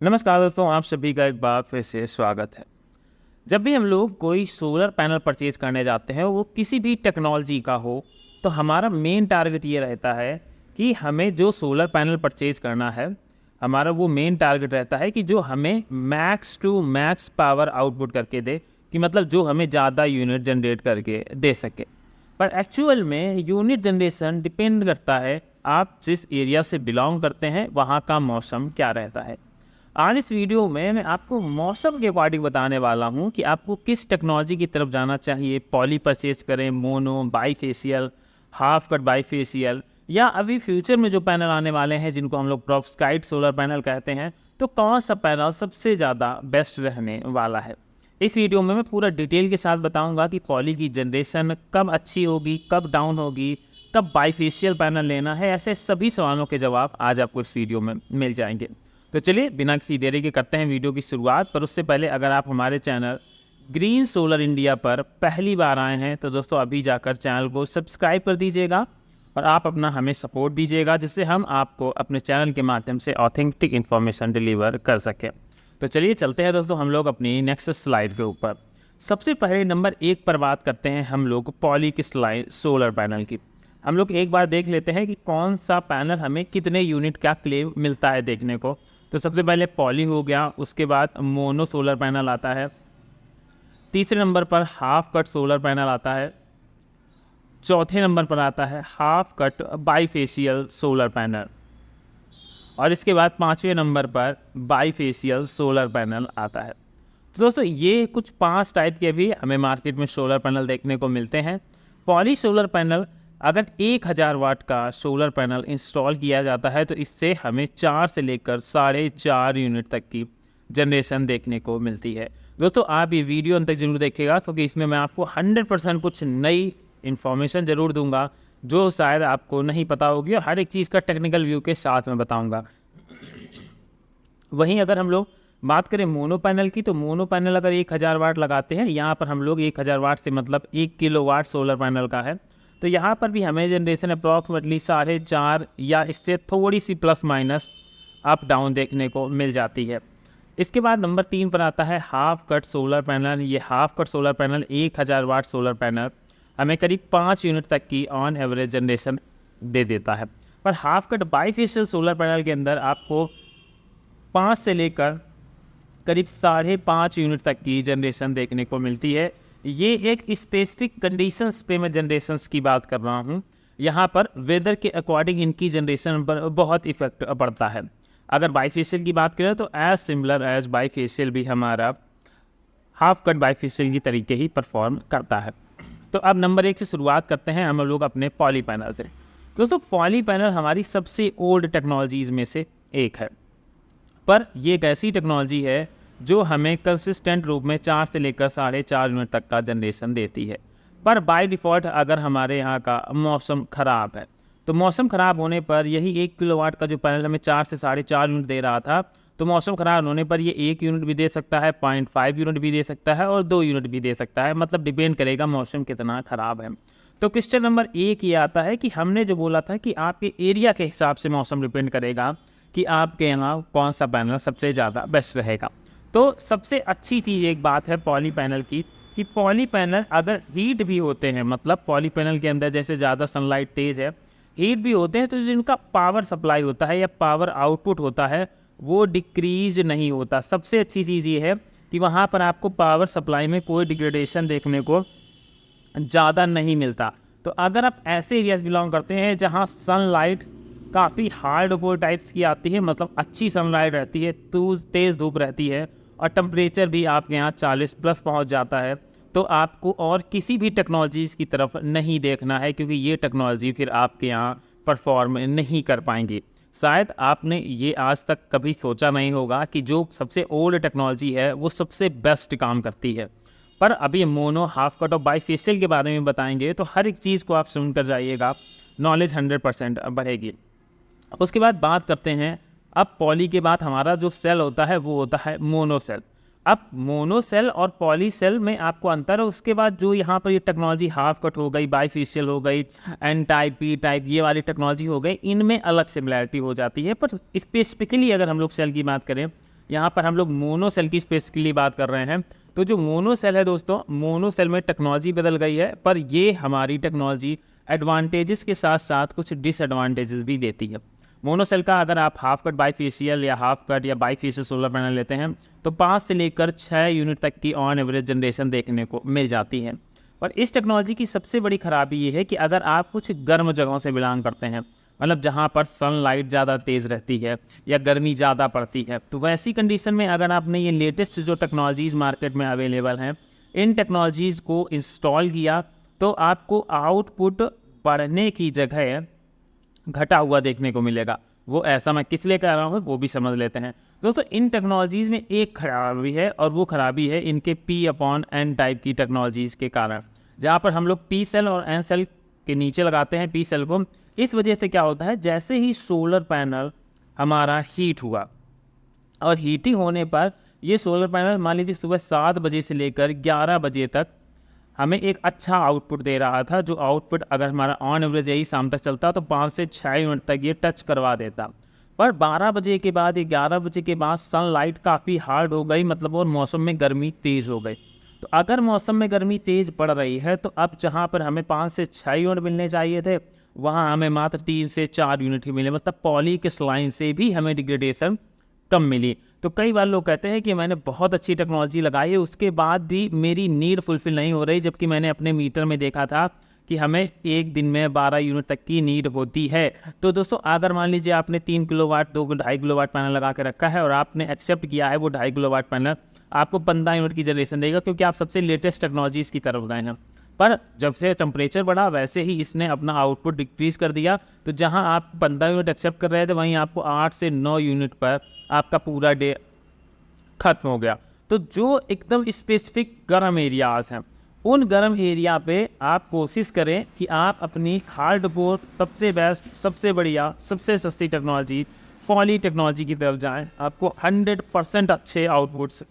नमस्कार दोस्तों, आप सभी का एक बार फिर से स्वागत है। जब भी हम लोग कोई सोलर पैनल परचेज करने जाते हैं, वो किसी भी टेक्नोलॉजी का हो, तो हमारा मेन टारगेट ये रहता है कि हमें जो सोलर पैनल परचेज करना है, हमारा वो मेन टारगेट रहता है कि जो हमें max to max power output करके दे, कि मतलब जो हमें ज़्यादा यूनिट जनरेट करके दे सके। पर एक्चुअल में यूनिट जनरेशन डिपेंड करता है आप जिस एरिया से बिलोंग करते हैं वहाँ का मौसम क्या रहता है। आज इस वीडियो में मैं आपको मौसम के अकॉर्डिंग बताने वाला हूँ कि आपको किस टेक्नोलॉजी की तरफ जाना चाहिए। पॉली परचेज करें, mono, bifacial, half cut bifacial, या अभी फ्यूचर में जो पैनल आने वाले हैं जिनको हम लोग प्रोफस्काइट सोलर पैनल कहते हैं, तो कौन सा पैनल सबसे ज़्यादा बेस्ट रहने वाला है। इस वीडियो में मैं पूरा डिटेल के साथ बताऊंगा कि पॉली की जनरेशन कब अच्छी होगी, कब डाउन होगी, कब बाईफेशियल पैनल लेना है। ऐसे सभी सवालों के जवाब आज आपको इस वीडियो में मिल जाएंगे। तो चलिए बिना किसी देरी के करते हैं वीडियो की शुरुआत। पर उससे पहले अगर आप हमारे चैनल ग्रीन सोलर इंडिया पर पहली बार आए हैं तो दोस्तों अभी जाकर चैनल को सब्सक्राइब कर दीजिएगा और आप अपना हमें सपोर्ट दीजिएगा, जिससे हम आपको अपने चैनल के माध्यम से ऑथेंटिक इन्फॉर्मेशन डिलीवर कर सकें। तो चलिए चलते हैं दोस्तों हम लोग अपनी नेक्स्ट स्लाइड के ऊपर। सबसे पहले नंबर 1 पर बात करते हैं हम लोग पॉली की सोलर पैनल की। हम लोग एक बार देख लेते हैं कि कौन सा पैनल हमें कितने यूनिट का क्लेम मिलता है देखने को। तो सबसे पहले पॉली हो गया, उसके बाद मोनो सोलर पैनल आता है, तीसरे नंबर पर हाफ कट सोलर पैनल आता है, चौथे नंबर पर आता है half cut bifacial solar panel, और इसके बाद पाँचवें नंबर पर बाईफेशियल सोलर पैनल आता है। तो दोस्तों ये कुछ 5 टाइप के भी हमें मार्केट में सोलर पैनल देखने को मिलते हैं। पॉली सोलर पैनल, अगर 1000 वाट का सोलर पैनल इंस्टॉल किया जाता है तो इससे हमें 4 से लेकर 4.5 यूनिट तक की जनरेशन देखने को मिलती है। दोस्तों आप ये वीडियो अंत तक जरूर देखिएगा, क्योंकि इसमें मैं आपको 100% कुछ नई इन्फॉर्मेशन ज़रूर दूंगा जो शायद आपको नहीं पता होगी, और हर एक चीज़ का टेक्निकल व्यू के साथ में बताऊँगा। वहीं अगर हम लोग बात करें मोनो पैनल की, तो मोनो पैनल अगर 1000 वाट लगाते हैं, यहाँ पर हम लोग 1000 वाट से मतलब 1 किलोवाट सोलर पैनल का है, तो यहाँ पर भी हमें जनरेशन अप्रॉक्सीमेटली 4.5 या इससे थोड़ी सी प्लस माइनस अप डाउन देखने को मिल जाती है। इसके बाद नंबर 3 पर आता है हाफ कट सोलर पैनल। ये half cut solar panel 1000 watt solar panel हमें करीब 5 यूनिट तक की ऑन एवरेज जनरेशन दे देता है। पर half cut bifacial solar panel के अंदर आपको 5 से लेकर करीब 5.5 यूनिट तक की जनरेशन देखने को मिलती है। ये एक स्पेसिफिक कंडीशंस पे मैं जनरेशंस की बात कर रहा हूँ। यहाँ पर वेदर के अकॉर्डिंग इनकी जनरेशन पर बहुत इफेक्ट पड़ता है। अगर बाईफेशियल की बात करें तो एज सिमिलर एज बाईफेशियल भी हमारा हाफ कट बाईफेशियल की तरीके ही परफॉर्म करता है। तो अब नंबर 1 से शुरुआत करते हैं हम लोग अपने पॉली पैनल से। दोस्तों पॉली पैनल हमारी सबसे ओल्ड टेक्नोलॉजीज़ में से एक है, पर ये एक ऐसी टेक्नोलॉजी है जो हमें कंसिस्टेंट रूप में 4 से लेकर 4.5 यूनिट तक का जनरेशन देती है। पर बाय डिफ़ॉल्ट अगर हमारे यहाँ का मौसम ख़राब है, तो मौसम ख़राब होने पर यही 1 किलोवाट का जो पैनल हमें 4 से 4.5 यूनिट दे रहा था, तो मौसम ख़राब होने पर ये 1 यूनिट भी दे सकता है, 0.5 यूनिट भी दे सकता है और 2 यूनिट भी दे सकता है। मतलब डिपेंड करेगा मौसम कितना ख़राब है। तो क्वेश्चन नंबर 1 ये आता है कि हमने जो बोला था कि आपके एरिया के हिसाब से मौसम डिपेंड करेगा कि आपके यहाँ कौन सा पैनल सबसे ज़्यादा बेस्ट रहेगा। तो सबसे अच्छी चीज़ एक बात है पॉली पैनल की कि पॉली पैनल अगर हीट भी होते हैं, मतलब पॉली पैनल के अंदर जैसे ज़्यादा सनलाइट तेज़ है, हीट भी होते हैं, तो जिनका पावर सप्लाई होता है या पावर आउटपुट होता है वो डिक्रीज नहीं होता। सबसे अच्छी चीज़ ये है कि वहाँ पर आपको पावर सप्लाई में कोई डिग्रेडेशन देखने को ज़्यादा नहीं मिलता। तो अगर आप ऐसे एरियाज बिलोंग करते हैं जहाँ सनलाइट काफ़ी हार्ड कोर टाइप्स की आती है, मतलब अच्छी सनलाइट रहती है, तेज़ धूप रहती है और टेम्परेचर भी आपके यहाँ 40 प्लस पहुँच जाता है, तो आपको और किसी भी टेक्नोलॉजीज़ की तरफ नहीं देखना है, क्योंकि ये टेक्नोलॉजी फिर आपके यहाँ परफॉर्म नहीं कर पाएंगी। शायद आपने ये आज तक कभी सोचा नहीं होगा कि जो सबसे ओल्ड टेक्नोलॉजी है वो सबसे बेस्ट काम करती है। पर अभी मोनो, हाफ कट और बाईफेशियल के बारे में बताएंगे तो हर एक चीज़ को आप सुन कर जाइएगा, नॉलेज 100% बढ़ेगी। उसके बाद बात करते हैं, अब पॉली के बाद हमारा जो सेल होता है वो होता है मोनो सेल। अब मोनो सेल और पॉली सेल में आपको अंतर है। उसके बाद जो यहाँ पर ये टेक्नोलॉजी हाफ कट हो गई, बाईफेशियल हो गई, एन टाइप, पी टाइप, ये वाली टेक्नोलॉजी हो गई, इनमें अलग सिमिलैरिटी हो जाती है। पर स्पेसिफिकली अगर हम लोग सेल की बात करें यहाँ पर हम लोग मोनो सेल की स्पेसिफिकली बात कर रहे हैं। तो जो मोनो सेल है दोस्तों, मोनो सेल में टेक्नोलॉजी बदल गई है, पर ये हमारी टेक्नोलॉजी एडवांटेजेस के साथ साथ कुछ डिसएडवांटेजेस भी देती है। मोनो सेल का अगर आप हाफ कट बाईफेशियल या हाफ कट या बाईफेशियल सोलर पैनल लेते हैं तो 5 से लेकर 6 यूनिट तक की ऑन एवरेज जनरेशन देखने को मिल जाती है। और इस टेक्नोलॉजी की सबसे बड़ी खराबी ये है कि अगर आप कुछ गर्म जगहों से बिलोंग करते हैं, मतलब जहाँ पर सनलाइट ज़्यादा तेज़ रहती है या गर्मी ज़्यादा पड़ती है, तो वैसी कंडीशन में अगर आपने ये लेटेस्ट जो टेक्नोलॉजीज़ मार्केट में अवेलेबल हैं, इन टेक्नोलॉजीज़ को इंस्टॉल किया तो आपको आउटपुट बढ़ने की जगह घटा हुआ देखने को मिलेगा। वो ऐसा मैं किस लिए कह रहा हूँ वो भी समझ लेते हैं। दोस्तों इन टेक्नोलॉजीज़ में एक खराबी है और वो खराबी है इनके P/N टाइप की टेक्नोलॉजीज़ के कारण, जहाँ पर हम लोग P सेल और N सेल के नीचे लगाते हैं P सेल को। इस वजह से क्या होता है, जैसे ही सोलर पैनल हमारा हीट हुआ और हीटिंग होने पर ये सोलर पैनल मान लीजिए सुबह 7 बजे से लेकर 11 बजे तक हमें एक अच्छा आउटपुट दे रहा था, जो आउटपुट अगर हमारा ऑन एवरेज यही शाम तक चलता तो 5 से 6 यूनिट तक ये टच करवा देता। पर 12 बजे के बाद 11 बजे के बाद सनलाइट काफ़ी हार्ड हो गई, मतलब और मौसम में गर्मी तेज़ हो गई। तो अगर मौसम में गर्मी तेज़ पड़ रही है तो अब जहाँ पर हमें 5 से 6 यूनिट मिलने चाहिए थे, वहाँ हमें मात्र 3 से 4 यूनिट ही मिले, मतलब पॉलीक्रिस्टलाइन से भी हमें डिग्रेडेशन कम मिली। तो कई बार लोग कहते हैं कि मैंने बहुत अच्छी टेक्नोलॉजी लगाई है, उसके बाद भी मेरी नीड फुलफिल नहीं हो रही, जबकि मैंने अपने मीटर में देखा था कि हमें एक दिन में 12 यूनिट तक की नीड होती है। तो दोस्तों अगर मान लीजिए आपने 3 किलोवाट 2.5 किलोवाट पैनल लगा के रखा है और आपने एक्सेप्ट किया है वो 2.5 किलोवाट पैनल आपको 15 यूनिट की जनरेशन देगा, क्योंकि आप सबसे लेटेस्ट टेक्नोलॉजीज़ की तरफ गए हैं। पर जब से टेम्परेचर बढ़ा वैसे ही इसने अपना आउटपुट डिक्रीज़ कर दिया। तो जहां आप 15 यूनिट एक्सेप्ट कर रहे थे, वहीं आपको 8 से 9 यूनिट पर आपका पूरा डे ख़त्म हो गया। तो जो एकदम स्पेसिफिक गर्म एरियाज़ हैं, उन गर्म एरिया पे आप कोशिश करें कि आप अपनी हार्ड कोर सबसे बेस्ट, सबसे बढ़िया, सबसे सस्ती टेक्नोलॉजी पॉली टेक्नोलॉजी की तरफ जाएं। आपको 100% अच्छे आउटपुट्स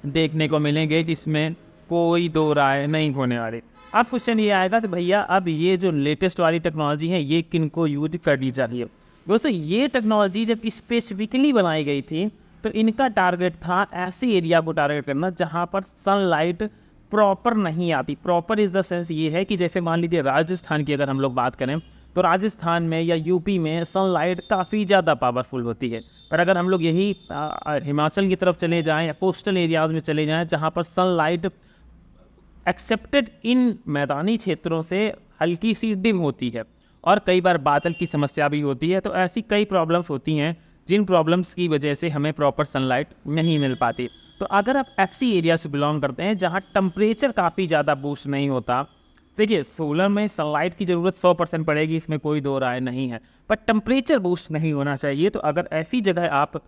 देखने को मिलेंगे, इसमें कोई दो राय नहीं होने वाली। अब क्वेश्चन ये आएगा कि भैया अब ये जो लेटेस्ट वाली टेक्नोलॉजी है ये किन को यूज करनी चाहिए। दोस्तों ये टेक्नोलॉजी जब स्पेसिफिकली बनाई गई थी तो इनका टारगेट था ऐसे एरिया को टारगेट करना जहाँ पर सनलाइट प्रॉपर नहीं आती। प्रॉपर इज़ द सेंस ये है कि जैसे मान लीजिए राजस्थान की अगर हम लोग बात करें तो राजस्थान में या यूपी में सनलाइट काफ़ी ज़्यादा पावरफुल होती है। पर अगर हम लोग यही हिमाचल की तरफ चले जाएं या कोस्टल एरियाज़ में चले जाएं जहाँ पर सनलाइट एक्सेप्टेड इन मैदानी क्षेत्रों से हल्की सी डिम होती है और कई बार बादल की समस्या भी होती है, तो ऐसी कई प्रॉब्लम्स होती हैं जिन प्रॉब्लम्स की वजह से हमें प्रॉपर सनलाइट नहीं मिल पाती। तो अगर आप ऐसी एरिया से बिलोंग करते हैं जहां टेम्परेचर काफ़ी ज़्यादा बूस्ट नहीं होता, देखिए सोलर में सनलाइट की ज़रूरत 100% पड़ेगी, इसमें कोई दो राय नहीं है, पर टेम्परेचर बूस्ट नहीं होना चाहिए। तो अगर ऐसी जगह आप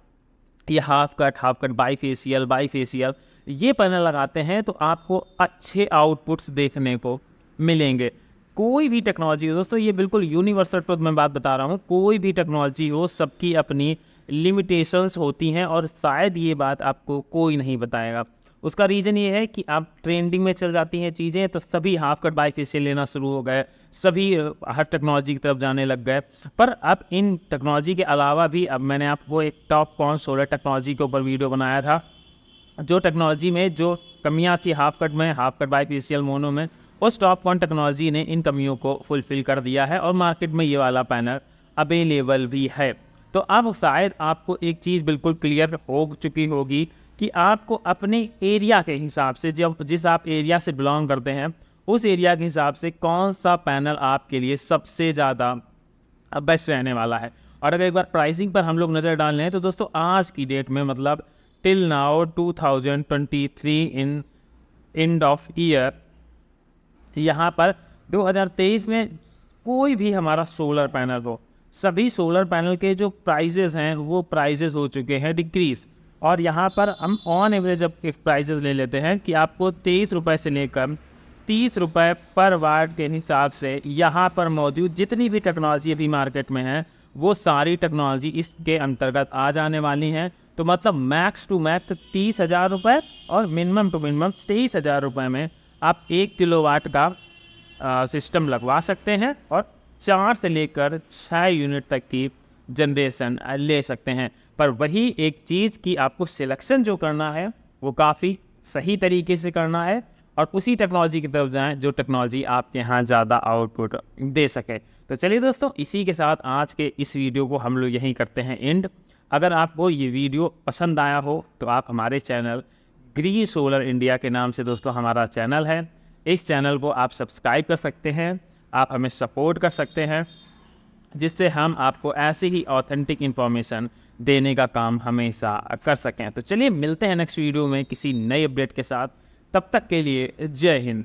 ये हाफ कट बाईफेशियल ये पैनल लगाते हैं तो आपको अच्छे आउटपुट्स देखने को मिलेंगे। कोई भी टेक्नोलॉजी हो दोस्तों, ये बिल्कुल यूनिवर्सल ट्रुथ मैं बात बता रहा हूँ, कोई भी टेक्नोलॉजी हो सबकी अपनी लिमिटेशंस होती हैं और शायद ये बात आपको कोई नहीं बताएगा। उसका रीज़न ये है कि आप ट्रेंडिंग में चल जाती हैं चीज़ें तो सभी हाफ कट बाईफेशियल लेना शुरू हो गए, सभी हर टेक्नोलॉजी की तरफ जाने लग गए। पर अब इन टेक्नोलॉजी के अलावा भी अब मैंने आपको एक टॉप कौन सोलर टेक्नोलॉजी के ऊपर वीडियो बनाया था, जो टेक्नोलॉजी में जो कमियां थी हाफ कट बाईफेशियल मोनो में, उस टॉप कौन टेक्नोलॉजी ने इन कमियों को फुलफ़िल कर दिया है और मार्केट में ये वाला पैनल अवेलेबल भी है। तो अब शायद आपको एक चीज़ बिल्कुल क्लियर हो चुकी होगी कि आपको अपने एरिया के हिसाब से, जब जिस आप एरिया से बिलोंग करते हैं उस एरिया के हिसाब से कौन सा पैनल आपके लिए सबसे ज़्यादा बेस्ट रहने वाला है। और अगर एक बार प्राइसिंग पर हम लोग नज़र डाल लें तो दोस्तों आज की डेट में, मतलब till now 2023 in end of year, यहाँ पर 2023 में कोई भी हमारा सोलर पैनल हो, सभी सोलर पैनल के जो प्राइजेज़ हैं वो प्राइजेज़ हो चुके हैं डिक्रीज़। और यहाँ पर हम ऑन एवरेज अब प्राइजेज़ ले लेते हैं कि आपको 23 रुपये से लेकर 30 रुपये पर वाट के हिसाब से यहाँ पर मौजूद जितनी भी टेक्नोलॉजी अभी मार्केट में है वो सारी टेक्नोलॉजी इसके अंतर्गत आ जाने वाली हैं। तो मतलब मैक्स टू मैक्स 30,000 रुपये और मिनिमम टू मिनिमम 23,000 रुपये में आप 1 किलोवाट का सिस्टम लगवा सकते हैं और 4 से लेकर 6 यूनिट तक की जनरेशन ले सकते हैं। पर वही एक चीज़ कि आपको सिलेक्शन जो करना है वो काफ़ी सही तरीके से करना है और उसी टेक्नोलॉजी की तरफ जाएं जो टेक्नोलॉजी आपके यहाँ ज़्यादा आउटपुट दे सके। तो चलिए दोस्तों, इसी के साथ आज के इस वीडियो को हम लोग यहीं करते हैं एंड। अगर आपको ये वीडियो पसंद आया हो तो आप हमारे चैनल ग्रीन सोलर इंडिया के नाम से दोस्तों हमारा चैनल है, इस चैनल को आप सब्सक्राइब कर सकते हैं, आप हमें सपोर्ट कर सकते हैं, जिससे हम आपको ऐसी ही ऑथेंटिक इन्फॉर्मेशन देने का काम हमेशा कर सकें। तो चलिए मिलते हैं नेक्स्ट वीडियो में किसी नए अपडेट के साथ, तब तक के लिए जय हिंद।